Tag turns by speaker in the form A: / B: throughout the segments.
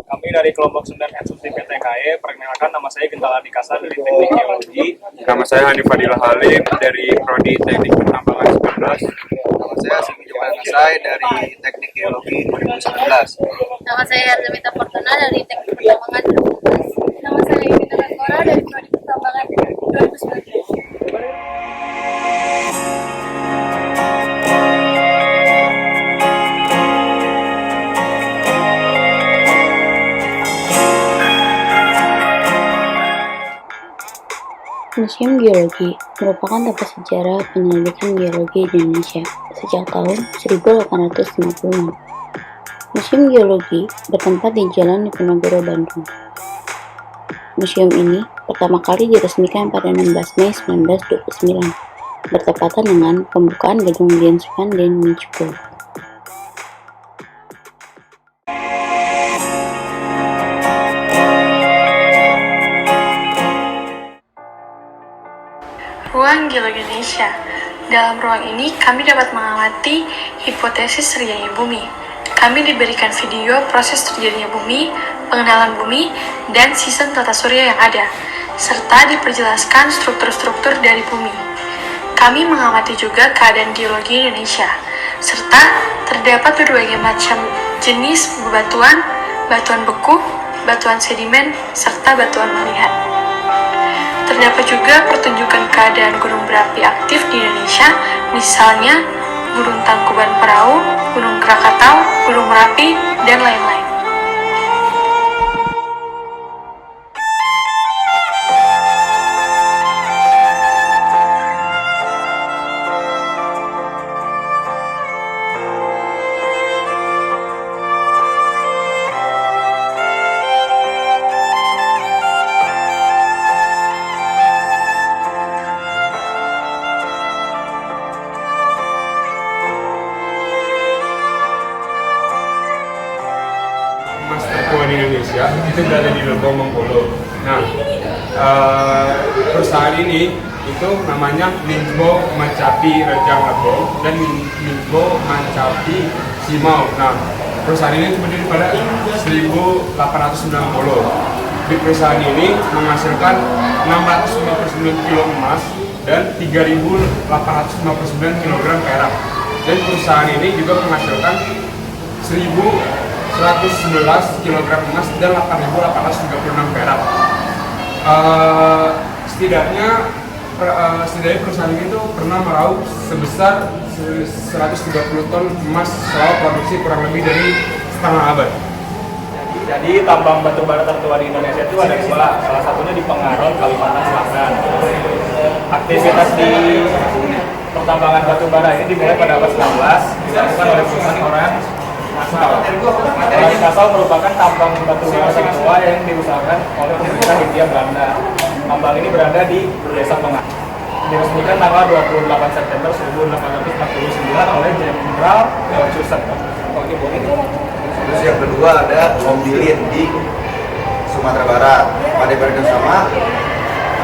A: Kami dari kelompok 9 Eksekutif PTKE, perkenalkan nama saya Gentala Dikasa dari Teknik Geologi.
B: Nama saya Hanif Fadilah Halim dari Prodi Teknik Penambangan 19.
C: Nama saya Simi Jokan Nasai dari Teknik Geologi 2019.
D: Nama saya Herzamita Fortuna dari Teknik Penambangan 2019. Nama saya Yunita Nakora dari Prodi Penambangan 2019.
E: Museum Geologi merupakan tempat sejarah penyelidikan geologi di Indonesia sejak tahun 1856. Museum Geologi bertempat di Jalan Diponegoro, Bandung. Museum ini pertama kali diresmikan pada 16 Mei 1929, bertepatan dengan pembukaan gedung Gens van den Nieuwspoort.
F: Ruang Geologi Indonesia. Dalam ruang ini, kami dapat mengamati hipotesis terjadinya bumi. Kami diberikan video proses terjadinya bumi, pengenalan bumi, dan sistem tata surya yang ada, serta diperjelaskan struktur-struktur dari bumi. Kami mengamati juga keadaan geologi Indonesia, serta terdapat berbagai macam jenis bebatuan, batuan beku, batuan sedimen, serta batuan melihat. Terdapat juga pertunjukan keadaan gunung berapi aktif di Indonesia, misalnya Gunung Tangkuban Perahu, Gunung Krakatau, Gunung Merapi, dan lain-lain.
B: Emas tertua di Indonesia itu berada di Lebong, Bengkulu. Nah, perusahaan ini itu namanya Minbo Mancapi Rejang Lebong dan Minbo Mancapi Simau. Nah, perusahaan ini berdiri pada 1890. Di perusahaan ini menghasilkan 659 kilo emas dan 3.859 kg perak. Dan perusahaan ini juga menghasilkan 1.111 kg emas dan 8.836 perak. Setidaknya perusahaan ini tuh pernah meraup sebesar 130 ton emas selama produksi kurang lebih dari setengah abad.
A: Jadi tambang batu bara tertua di Indonesia itu ada dua, salah satunya di Pengaron, Kalimantan Selatan. Aktivitas di pertambangan batu bara ini dimulai pada abad 19, dilakukan oleh perusahaan orang Kasal. Orang Kasal merupakan tambang batu bara tertua yang diusahakan oleh pemerintah Hindia Belanda. Tambang ini berada di Desa Pengaron. Diresmikan tanggal 28 September 1849 oleh Jenderal Cuset.
C: Terus yang kedua ada Ombilin di Sumatera Barat. Pada periode yang sama,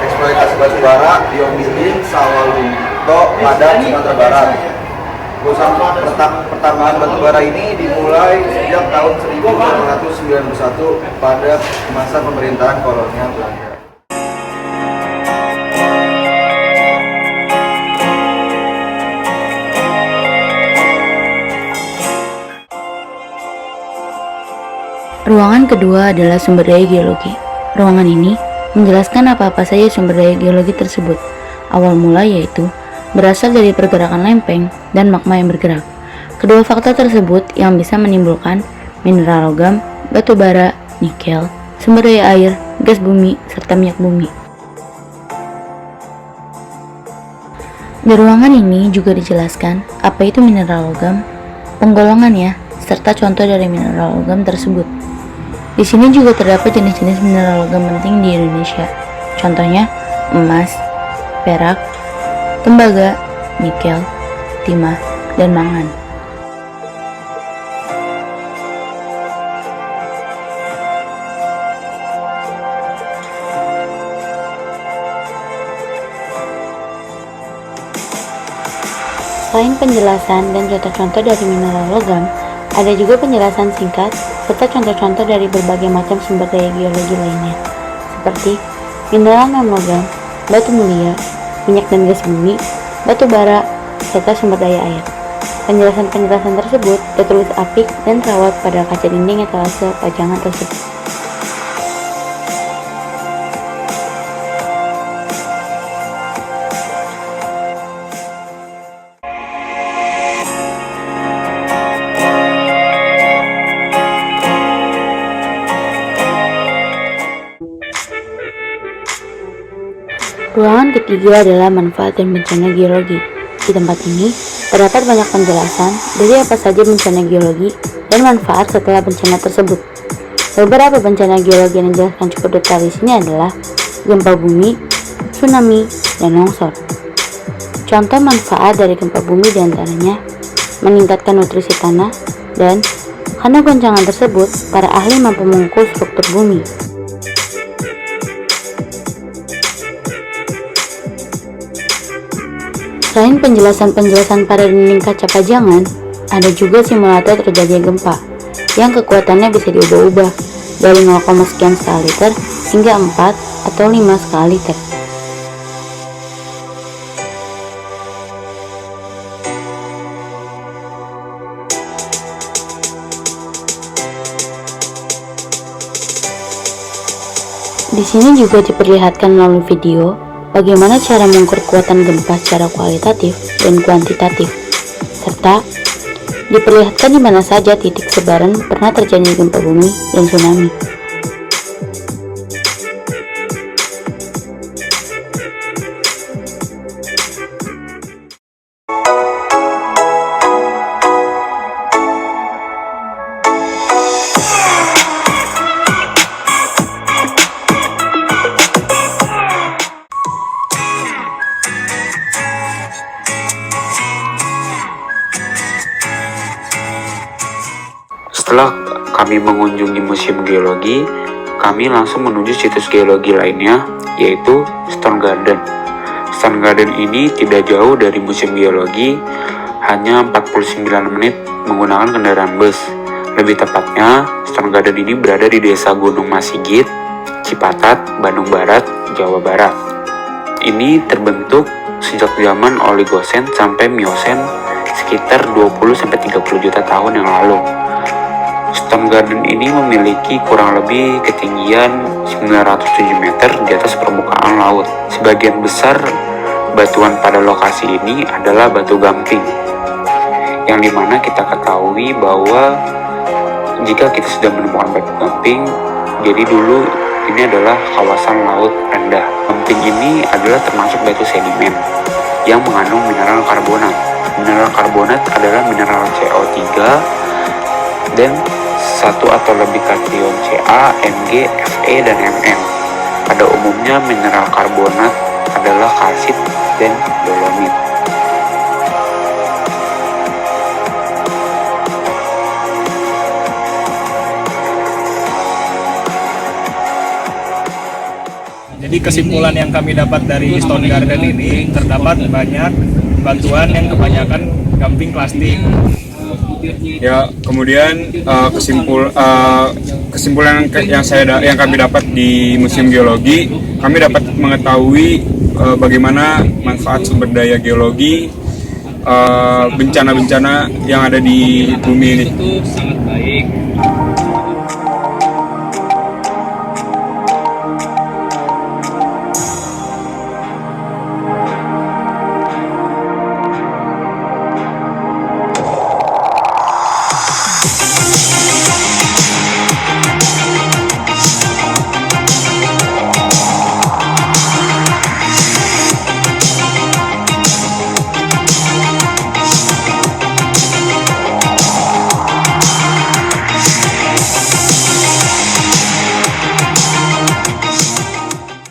C: eksploitasi batu bara di Ombilin, Sawalunto, Padang, Sumatera Barat. Perusahaan pertambangan batu bara ini dimulai sejak tahun 1891 pada masa pemerintahan kolonial Belanda.
E: Ruangan kedua adalah sumber daya geologi. Ruangan ini menjelaskan apa-apa saja sumber daya geologi tersebut. Awal mula yaitu berasal dari pergerakan lempeng dan magma yang bergerak. Kedua faktor tersebut yang bisa menimbulkan mineral logam, batu bara, nikel, sumber daya air, gas bumi, serta minyak bumi. Di ruangan ini juga dijelaskan apa itu mineral logam, penggolongannya, serta contoh dari mineral logam tersebut. Di sini juga terdapat jenis-jenis mineral logam penting di Indonesia. Contohnya, emas, perak, tembaga, nikel, timah, dan mangan. Selain penjelasan dan contoh-contoh dari mineral logam, ada juga penjelasan singkat serta contoh-contoh dari berbagai macam sumber daya geologi lainnya, seperti mineral non-logam, batu mulia, minyak dan gas bumi, batu bara, serta sumber daya air. Penjelasan-penjelasan tersebut tertulis apik dan terawat pada kaca dinding etalase pajangan tersebut. Ruangan ketiga adalah manfaat dan bencana geologi. Di tempat ini, terdapat banyak penjelasan dari apa saja bencana geologi dan manfaat setelah bencana tersebut. Beberapa bencana geologi yang dijelaskan cukup detail di sini adalah gempa bumi, tsunami, dan longsor. Contoh manfaat dari gempa bumi diantaranya meningkatkan nutrisi tanah dan karena goncangan tersebut, para ahli mampu mengukur struktur bumi. Selain penjelasan-penjelasan pada dinding kaca pajangan, ada juga simulator terjadinya gempa, yang kekuatannya bisa diubah-ubah dari 0, sekian skala liter hingga 4 atau 5 skala liter. Di sini juga diperlihatkan melalui video bagaimana cara mengukur kekuatan gempa secara kualitatif dan kuantitatif, serta diperlihatkan di mana saja titik sebaran pernah terjadi gempa bumi dan tsunami.
G: Setelah kami mengunjungi Museum Geologi, kami langsung menuju situs geologi lainnya, yaitu Stone Garden. Stone Garden ini tidak jauh dari Museum Geologi, hanya 49 menit menggunakan kendaraan bus. Lebih tepatnya, Stone Garden ini berada di Desa Gunung Masigit, Cipatat, Bandung Barat, Jawa Barat. Ini terbentuk sejak zaman Oligosen sampai Miosen sekitar 20-30 juta tahun yang lalu. Stone Garden ini memiliki kurang lebih ketinggian 907 meter di atas permukaan laut. Sebagian besar batuan pada lokasi ini adalah batu gamping, yang dimana kita ketahui bahwa jika kita sudah menemukan batu gamping, jadi dulu ini adalah kawasan laut rendah. Gamping ini adalah termasuk batu sedimen yang mengandung mineral karbonat. Mineral karbonat adalah mineral CO3 dan satu atau lebih kation Ca, Mg, Fe, dan Mn. Pada umumnya mineral karbonat adalah kalsit dan dolomit.
A: Jadi kesimpulan yang kami dapat dari Stone Garden ini, terdapat banyak batuan yang kebanyakan gamping plastik.
B: Ya, kemudian kesimpulan yang kami dapat di Museum Geologi, kami dapat mengetahui bagaimana manfaat sumber daya geologi, bencana-bencana yang ada di bumi ini.
A: Itu sangat baik.